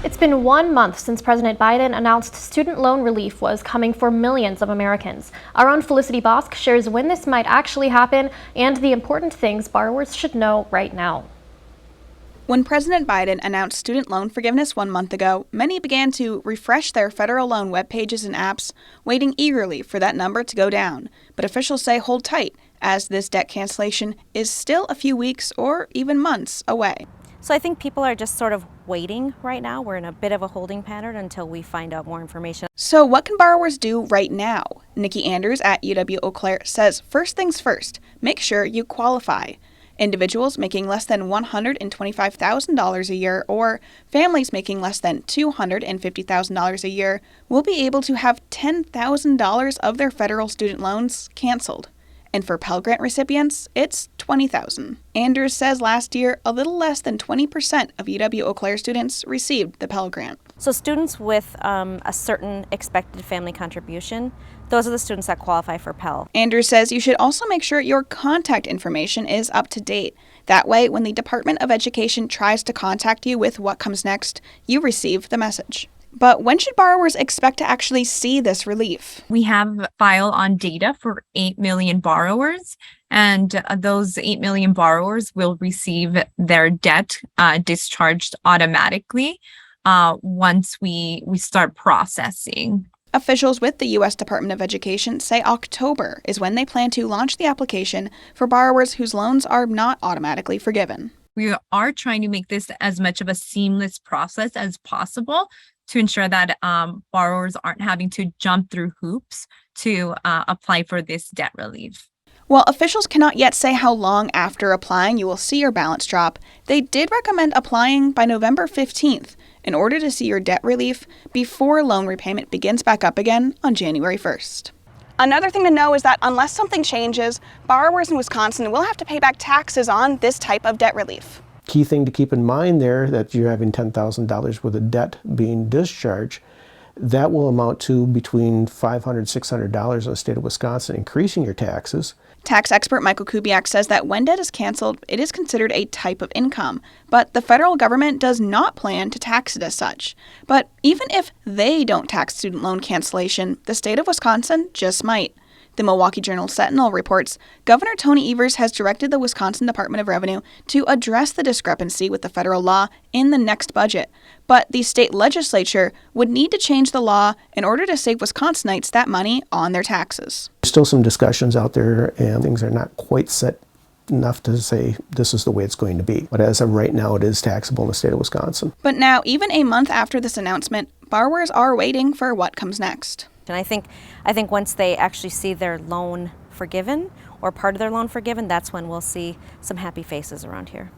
It's been 1 month since President Biden announced student loan relief was coming for millions of Americans. Our own Felicity Bosk shares when this might actually happen and the important things borrowers should know right now. When President Biden announced student loan forgiveness 1 month ago, many began to refresh their federal loan web pages and apps, waiting eagerly for that number to go down. But officials say hold tight, as this debt cancellation is still a few weeks or even months away. So I think people are just sort of waiting right now. We're in a bit of a holding pattern until we find out more information. So what can borrowers do right now? Nikki Anders at UW-Eau Claire says first things first, make sure you qualify. Individuals making less than $125,000 a year or families making less than $250,000 a year will be able to have $10,000 of their federal student loans canceled. And for Pell Grant recipients, it's $20,000. Anders says last year, a little less than 20% of UW-Eau Claire students received the Pell Grant. So students with a certain expected family contribution, those are the students that qualify for Pell. Anders says you should also make sure your contact information is up to date. That way, when the Department of Education tries to contact you with what comes next, you receive the message. But when should borrowers expect to actually see this relief? We have a file on data for 8 million borrowers, and those 8 million borrowers will receive their debt discharged automatically once we start processing. Officials with the U.S. Department of Education say October is when they plan to launch the application for borrowers whose loans are not automatically forgiven. We are trying to make this as much of a seamless process as possible to ensure that borrowers aren't having to jump through hoops to apply for this debt relief. While officials cannot yet say how long after applying you will see your balance drop, they did recommend applying by November 15th in order to see your debt relief before loan repayment begins back up again on January 1st. Another thing to know is that unless something changes, borrowers in Wisconsin will have to pay back taxes on this type of debt relief. Key thing to keep in mind there, that you're having $10,000 worth of debt being discharged, that will amount to between $500 and $600 in the state of Wisconsin, increasing your taxes. Tax expert Michael Kubiak says that when debt is canceled, it is considered a type of income, but the federal government does not plan to tax it as such. But even if they don't tax student loan cancellation, the state of Wisconsin just might. The Milwaukee Journal Sentinel reports Governor Tony Evers has directed the Wisconsin Department of Revenue to address the discrepancy with the federal law in the next budget. But the state legislature would need to change the law in order to save Wisconsinites that money on their taxes. There's still some discussions out there, and things are not quite set enough to say this is the way it's going to be. But as of right now, it is taxable in the state of Wisconsin. But now, even a month after this announcement, borrowers are waiting for what comes next. And I think once they actually see their loan forgiven or part of their loan forgiven, that's when we'll see some happy faces around here.